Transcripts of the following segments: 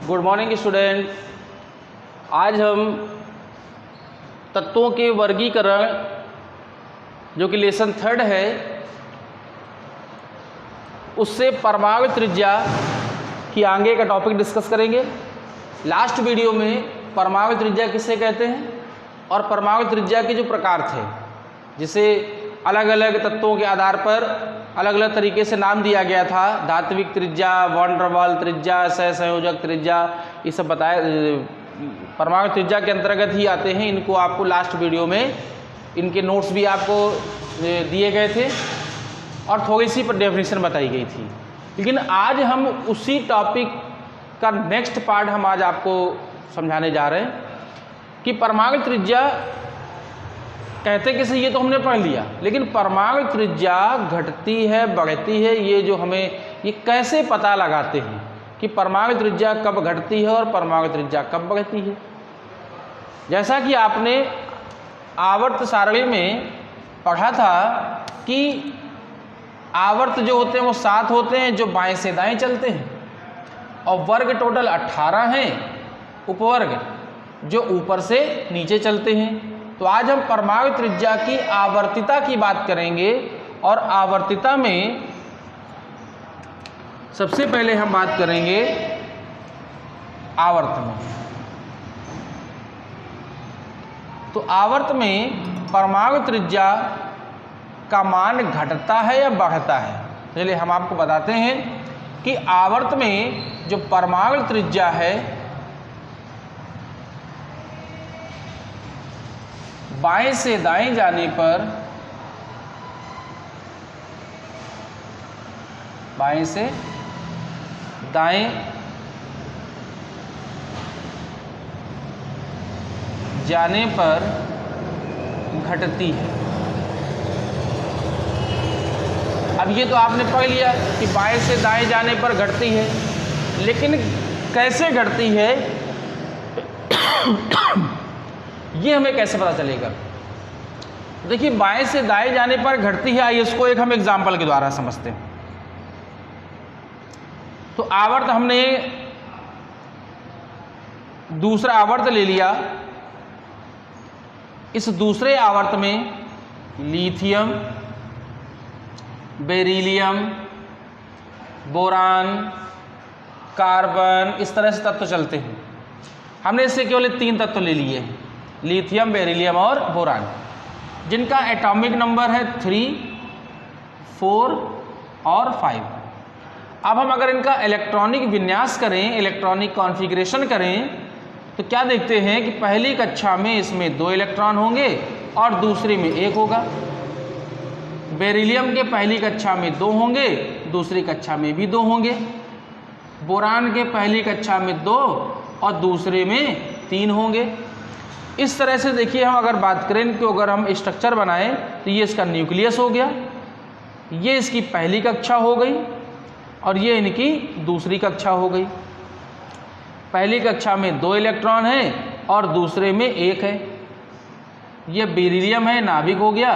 Good morning student. आज हम तत्वों के वर्गीकरण जो कि लेसन 3 है उससे परमाणु त्रिज्या की आगे का टॉपिक डिस्कस करेंगे। लास्ट वीडियो में परमाणु त्रिज्या किसे कहते हैं और परमाणु त्रिज्या के जो प्रकार थे, जिसे अलग अलग तत्वों के आधार पर अलग अलग तरीके से नाम दिया गया था, धात्विक त्रिज्या, वॉन डर वाल त्रिज्या, सहसंयोजक त्रिज्या, ये सब बताया परमाणु त्रिज्या के अंतर्गत ही आते हैं। इनको आपको लास्ट वीडियो में इनके नोट्स भी आपको दिए गए थे और थोड़ी सी पर डेफिनेशन बताई गई थी। लेकिन आज हम उसी टॉपिक का नेक्स्ट पार्ट हम आज आपको समझाने जा रहे हैं कि परमाणु त्रिज्या कहते किसे, ये तो हमने पढ़ लिया, लेकिन परमाणु त्रिज्या घटती है बढ़ती है, ये जो हमें ये कैसे पता लगाते हैं कि परमाणु त्रिज्या कब घटती है और परमाणु त्रिज्या कब बढ़ती है। जैसा कि आपने आवर्त सारणी में पढ़ा था कि आवर्त जो होते हैं वो 7 होते हैं जो बाएं से दाएं चलते हैं, और वर्ग टोटल 18 हैं, उपवर्ग जो ऊपर से नीचे चलते हैं। तो आज हम परमाणु त्रिज्या की आवर्तिता की बात करेंगे, और आवर्तिता में सबसे पहले हम बात करेंगे आवर्त में। तो आवर्त में परमाणु त्रिज्या का मान घटता है या बढ़ता है। चलिए हम आपको बताते हैं कि आवर्त में जो परमाणु त्रिज्या है बाएं से दाएं जाने पर, बाएं से दाएं जाने पर घटती है। अब ये तो आपने पढ़ लिया कि बाएं से दाएं जाने पर घटती है, लेकिन कैसे घटती है ये हमें कैसे पता चलेगा। देखिए बाएं से दाएं जाने पर घटती है, आइए इसको एक हम एग्जाम्पल के द्वारा समझते हैं। तो आवर्त हमने दूसरा आवर्त ले लिया, इस दूसरे आवर्त में लिथियम, बेरिलियम, बोरान, कार्बन, इस तरह से तत्व चलते हैं। हमने इससे केवल 3 तत्व ले लिए हैं, लिथियम, बेरिलियम और बोरान, जिनका एटॉमिक नंबर है 3, 4 और 5। अब हम अगर इनका इलेक्ट्रॉनिक विन्यास करें, इलेक्ट्रॉनिक कॉन्फ़िगरेशन करें, तो क्या देखते हैं कि पहली कक्षा में इसमें 2 इलेक्ट्रॉन होंगे और दूसरी में 1 होगा। बेरिलियम के पहली कक्षा में 2 होंगे, दूसरी कक्षा में भी 2 होंगे। बोरान के पहली कक्षा में 2 और दूसरे में 3 होंगे। इस तरह से देखिए हम अगर बात करें कि अगर हम स्ट्रक्चर बनाएं तो ये इसका न्यूक्लियस हो गया, ये इसकी पहली कक्षा हो गई और ये इनकी दूसरी कक्षा हो गई। पहली कक्षा में 2 इलेक्ट्रॉन हैं और दूसरे में 1 है। ये बेरिलियम है, नाभिक हो गया,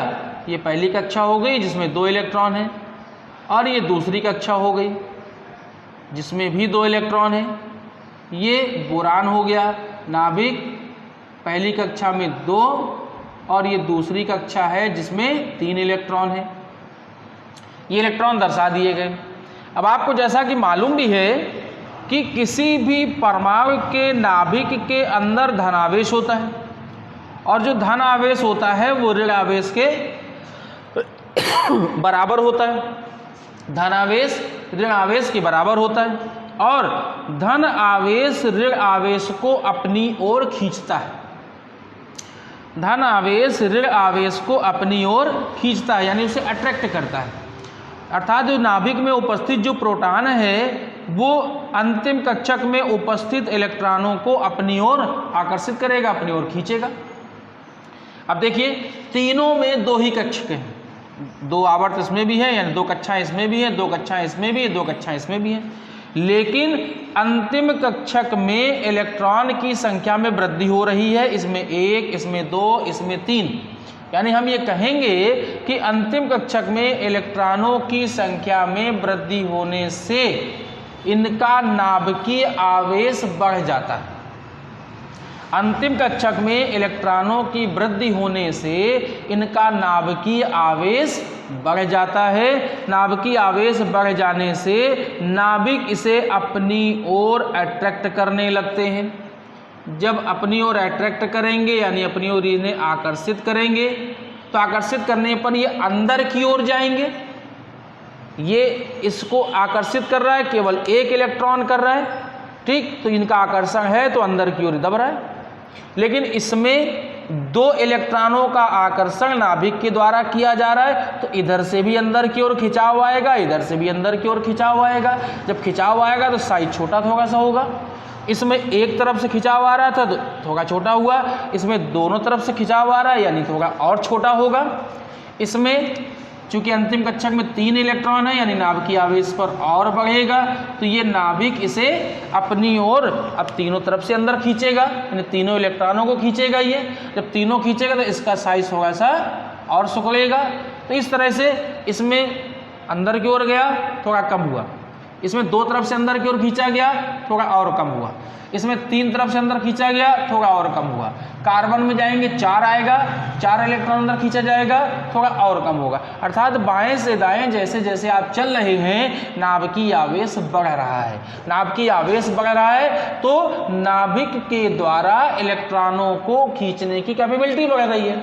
ये पहली कक्षा हो गई जिसमें 2 इलेक्ट्रॉन हैं, और ये दूसरी कक्षा हो गई जिसमें भी 2 इलेक्ट्रॉन हैं। ये बोरान हो गया, नाभिक, पहली कक्षा में 2 और ये दूसरी कक्षा है जिसमें 3 इलेक्ट्रॉन है। ये इलेक्ट्रॉन दर्शा दिए गए। अब आपको जैसा कि मालूम भी है कि किसी भी परमाणु के नाभिक के अंदर धनावेश होता है, और जो धन आवेश होता है वो ऋण आवेश के बराबर होता है। धन आवेश ऋण आवेश के बराबर होता है, और धन आवेश ऋण आवेश को अपनी ओर खींचता है। धन आवेश ऋण आवेश को अपनी ओर खींचता है, यानी उसे अट्रैक्ट करता है। अर्थात जो नाभिक में उपस्थित जो प्रोटॉन है वो अंतिम कक्षक में उपस्थित इलेक्ट्रॉनों को अपनी ओर आकर्षित करेगा, अपनी ओर खींचेगा। अब देखिए तीनों में 2 ही कक्षक हैं, 2 आवर्त इसमें भी है, यानी 2 कक्षाएं इसमें भी हैं, 2 कक्षाएं इसमें भी है, 2 कक्षाएं इसमें भी हैं। लेकिन अंतिम कक्षक में इलेक्ट्रॉन की संख्या में वृद्धि हो रही है, इसमें 1, इसमें 2, इसमें 3। यानी हम ये कहेंगे कि अंतिम कक्षक में इलेक्ट्रॉनों की संख्या में वृद्धि होने से इनका नाभिकीय आवेश बढ़ जाता है। अंतिम कक्षक में इलेक्ट्रॉनों की वृद्धि होने से इनका नाभिकीय आवेश बढ़ जाता है। नाभिकीय आवेश बढ़ जाने से नाभिक इसे अपनी ओर अट्रैक्ट करने लगते हैं। जब अपनी ओर अट्रैक्ट करेंगे यानी अपनी ओर इन्हें आकर्षित करेंगे, तो आकर्षित करने पर ये अंदर की ओर जाएंगे। ये इसको आकर्षित कर रहा है, केवल एक इलेक्ट्रॉन कर रहा है, ठीक, तो इनका आकर्षण है तो अंदर की ओर दब रहा है। लेकिन इसमें दो इलेक्ट्रॉनों का आकर्षण नाभिक के द्वारा किया जा रहा है, तो इधर से भी अंदर की ओर खिंचाव आएगा, इधर से भी अंदर की ओर खिंचाव आएगा। जब खिंचाव आएगा तो साइज छोटा थोड़ा सा होगा। इसमें एक तरफ से खिंचाव आ रहा था तो थोड़ा छोटा हुआ, इसमें दोनों तरफ से खिंचाव आ रहा है यानी थोड़ा और छोटा होगा। इसमें चूंकि अंतिम कक्षक में 3 इलेक्ट्रॉन है यानी नाभिकीय आवेश पर और बढ़ेगा, तो ये नाभिक इसे अपनी ओर अब तीनों तरफ से अंदर खींचेगा, यानी तीनों इलेक्ट्रॉनों को खींचेगा। ये जब तीनों खींचेगा तो इसका साइज थोड़ा सा और सिकुड़ेगा। तो इस तरह से इसमें अंदर की ओर गया, थोड़ा कम हुआ। इसमें 2 तरफ से अंदर की ओर खींचा गया, थोड़ा और कम हुआ। इसमें 3 तरफ से अंदर खींचा गया, थोड़ा और कम हुआ। कार्बन में जाएंगे 4 आएगा, 4 इलेक्ट्रॉन अंदर खींचा जाएगा, थोड़ा और कम होगा। अर्थात बाएं से दाएं जैसे जैसे आप चल रहे हैं नाभिकीय आवेश बढ़ रहा है। नाभिकीय आवेश बढ़ रहा है तो नाभिक के द्वारा इलेक्ट्रॉनों को खींचने की कैपेबिलिटी बढ़ रही है,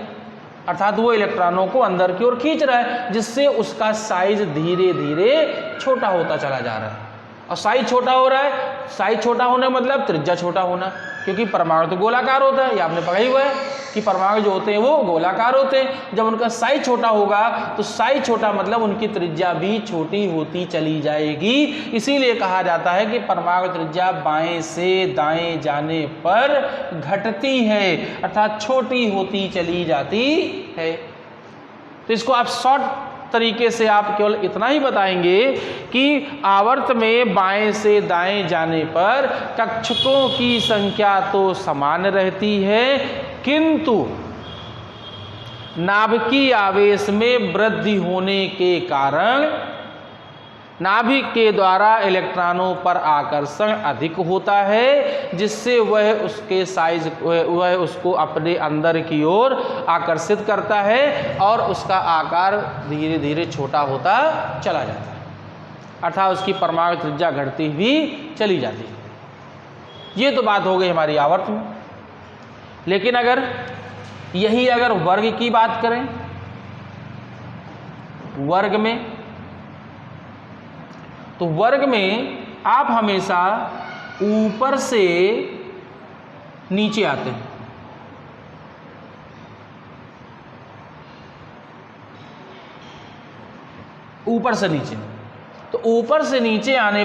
अर्थात वो इलेक्ट्रॉनों को अंदर की ओर खींच रहा है, जिससे उसका साइज धीरे धीरे छोटा होता चला जा रहा है। और साइज छोटा हो रहा है, साइज छोटा होने मतलब त्रिज्या छोटा होना, क्योंकि परमाणु तो गोलाकार होता है, ये आपने पढ़ा ही हुआ है कि परमाणु जो होते हैं वो गोलाकार होते हैं। जब उनका साइज छोटा होगा तो साइज छोटा मतलब उनकी त्रिज्या भी छोटी होती चली जाएगी। इसीलिए कहा जाता है कि परमाणु त्रिज्या बाएं से दाएं जाने पर घटती है, अर्थात छोटी होती चली जाती है। तो इसको आप शॉर्ट तरीके से आप केवल इतना ही बताएंगे कि आवर्त में बाएं से दाएं जाने पर कक्षकों की संख्या तो समान रहती है, किंतु नाभिकीय आवेश में वृद्धि होने के कारण नाभिक के द्वारा इलेक्ट्रॉनों पर आकर्षण अधिक होता है, जिससे वह उसके साइज वह उसको अपने अंदर की ओर आकर्षित करता है और उसका आकार धीरे धीरे छोटा होता चला जाता है, अर्थात उसकी परमाणु त्रिज्या घटती हुई चली जाती है। ये तो बात हो गई हमारी आवर्त में। लेकिन अगर वर्ग की बात करें, वर्ग में, तो वर्ग में आप हमेशा ऊपर से नीचे आते हैं। ऊपर से नीचे, तो ऊपर से नीचे आने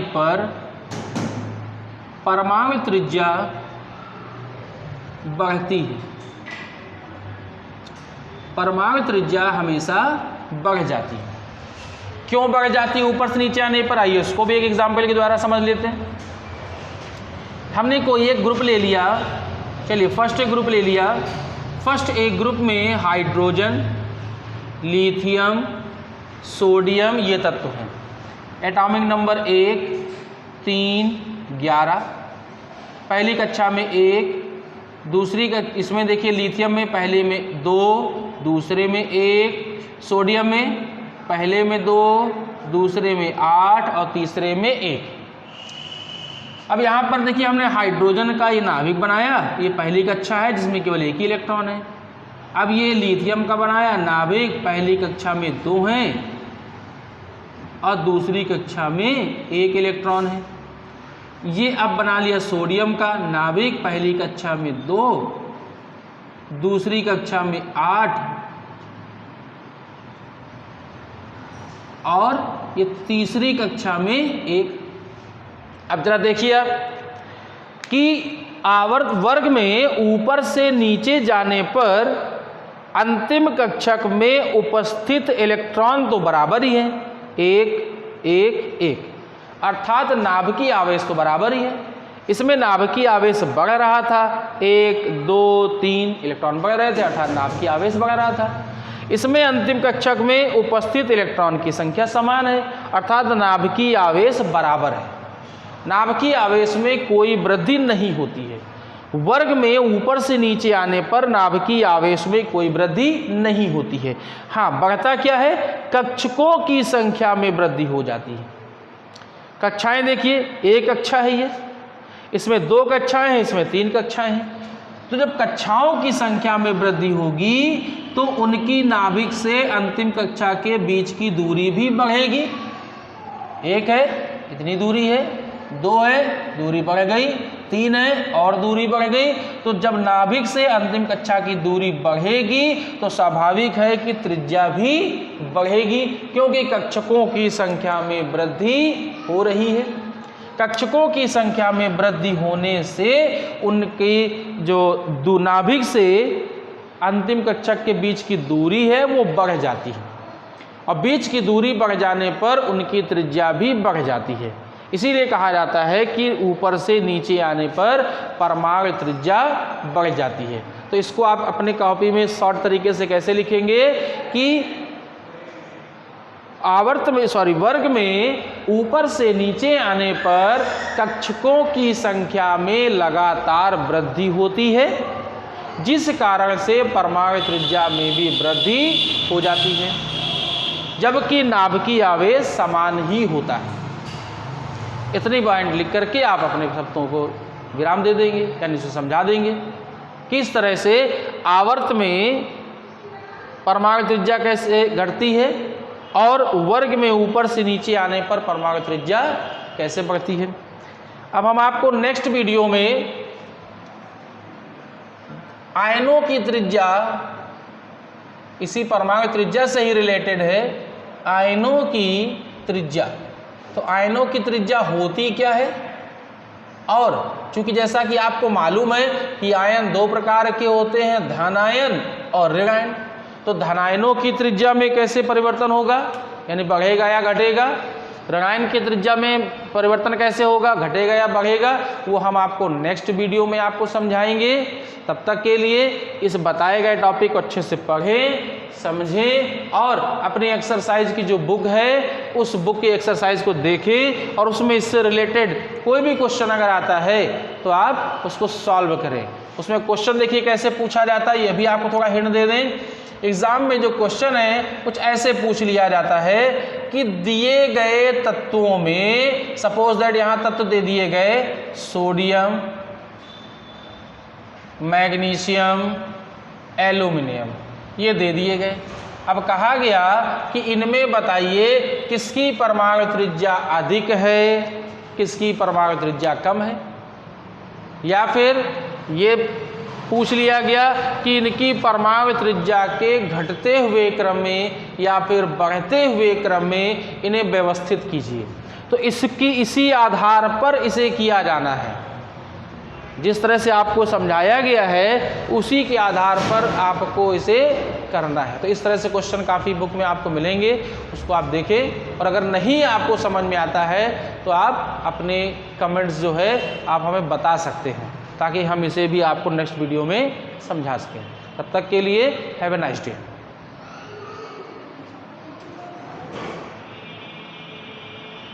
पर परमाणु त्रिज्या बढ़ती है, परमाणु त्रिज्या हमेशा बढ़ जाती है। क्यों बढ़ जाती है ऊपर से नीचे आने पर? आइए उसको भी एक एग्जाम्पल के द्वारा समझ लेते हैं। हमने कोई एक ग्रुप ले लिया, चलिए फर्स्ट एक ग्रुप ले लिया। फर्स्ट एक ग्रुप में हाइड्रोजन, लिथियम, सोडियम ये तत्व हैं। Atomic number 1, 3, 11। पहली कक्षा में 1, दूसरी इसमें देखिए लिथियम में पहले में 2, दूसरे में 1, सोडियम में पहले में 2, दूसरे में 8 और तीसरे में 1। अब यहाँ पर देखिए हमने हाइड्रोजन का ये नाभिक बनाया, ये पहली कक्षा है जिसमें केवल एक ही इलेक्ट्रॉन है। अब ये लिथियम का बनाया नाभिक, पहली कक्षा में 2 हैं और दूसरी कक्षा में 1 इलेक्ट्रॉन है। ये अब बना लिया सोडियम का नाभिक, पहली कक्षा में 2, दूसरी कक्षा में 8 और ये तीसरी कक्षा में 1। अब जरा देखिए आप कि आवर्त वर्ग में ऊपर से नीचे जाने पर अंतिम कक्षक में उपस्थित इलेक्ट्रॉन तो बराबर ही है, 1, 1, 1, अर्थात नाभिकीय आवेश तो बराबर ही है। इसमें नाभिकीय आवेश बढ़ रहा था, 1, 2, 3 इलेक्ट्रॉन बढ़ रहे थे, अर्थात नाभिकीय आवेश बढ़ रहा था। इसमें अंतिम कक्षक में उपस्थित इलेक्ट्रॉन की संख्या समान है, अर्थात नाभिकीय आवेश बराबर है। नाभिकीय आवेश में कोई वृद्धि नहीं होती है। वर्ग में ऊपर से नीचे आने पर नाभिकीय आवेश में कोई वृद्धि नहीं होती है। हाँ, बढ़ता क्या है, कक्षकों की संख्या में वृद्धि हो जाती है। कक्षाएं देखिए, एक कक्षा है ये, इसमें 2 कक्षाएं हैं, इसमें 3 कक्षाएं हैं। तो जब कक्षाओं की संख्या में वृद्धि होगी तो उनकी नाभिक से अंतिम कक्षा के बीच की दूरी भी बढ़ेगी। 1 है, इतनी दूरी है, 2 है, दूरी बढ़ गई, 3 है और दूरी बढ़ गई। तो जब नाभिक से अंतिम कक्षा की दूरी बढ़ेगी तो स्वाभाविक है कि त्रिज्या भी बढ़ेगी, क्योंकि कक्षकों की संख्या में वृद्धि हो रही है। कक्षकों की संख्या में वृद्धि होने से उनकी जो नाभिक से अंतिम कक्षक के बीच की दूरी है वो बढ़ जाती है, और बीच की दूरी बढ़ जाने पर उनकी त्रिज्या भी बढ़ जाती है। इसीलिए कहा जाता है कि ऊपर से नीचे आने पर परमाणु त्रिज्या बढ़ जाती है। तो इसको आप अपने कॉपी में शॉर्ट तरीके से कैसे लिखेंगे कि वर्ग में ऊपर से नीचे आने पर कक्षकों की संख्या में लगातार वृद्धि होती है, जिस कारण से परमाणु त्रिज्या में भी वृद्धि हो जाती है, जबकि नाभिकीय आवेश समान ही होता है। इतनी पॉइंट लिख करके आप अपने शब्दों को विराम दे देंगे, यानी इसे समझा देंगे किस तरह से आवर्त में परमाणु त्रिज्या कैसे घटती है और वर्ग में ऊपर से नीचे आने पर परमाणु त्रिज्या कैसे बढ़ती है। अब हम आपको नेक्स्ट वीडियो में आयनों की त्रिज्या, इसी परमाणु त्रिज्या से ही रिलेटेड है, आयनों की त्रिज्या। तो आयनों की त्रिज्या होती क्या है, और चूंकि जैसा कि आपको मालूम है कि आयन 2 प्रकार के होते हैं, धन आयन और ऋण आयन। तो धनायनों की त्रिज्या में कैसे परिवर्तन होगा, यानी बढ़ेगा या घटेगा, ऋणायन की त्रिज्या में परिवर्तन कैसे होगा, घटेगा या बढ़ेगा, वो हम आपको नेक्स्ट वीडियो में आपको समझाएंगे। तब तक के लिए इस बताए गए टॉपिक को अच्छे से पढ़ें, समझें और अपनी एक्सरसाइज की जो बुक है उस बुक की एक्सरसाइज को देखें, और उसमें इससे रिलेटेड कोई भी क्वेश्चन अगर आता है तो आप उसको सॉल्व करें। उसमें क्वेश्चन देखिए कैसे पूछा जाता है, ये भी आपको थोड़ा हिंट दे दें। एग्जाम में जो क्वेश्चन है कुछ ऐसे पूछ लिया जाता है कि दिए गए तत्वों में, सपोज दैट यहाँ तत्व दे दिए गए सोडियम, मैग्नीशियम, एल्यूमिनियम, ये दे दिए गए। अब कहा गया कि इनमें बताइए किसकी परमाणु त्रिज्या अधिक है, किसकी परमाणु त्रिज्या कम है, या फिर ये पूछ लिया गया कि इनकी परमाणु त्रिज्या के घटते हुए क्रम में या फिर बढ़ते हुए क्रम में इन्हें व्यवस्थित कीजिए। तो इसी आधार पर इसे किया जाना है। जिस तरह से आपको समझाया गया है उसी के आधार पर आपको इसे करना है। तो इस तरह से क्वेश्चन काफ़ी बुक में आपको मिलेंगे, उसको आप देखें, और अगर नहीं आपको समझ में आता है तो आप अपने कमेंट्स जो है आप हमें बता सकते हैं, ताकि हम इसे भी आपको नेक्स्ट वीडियो में समझा सकें। तब तक के लिए हैव ए नाइस डे।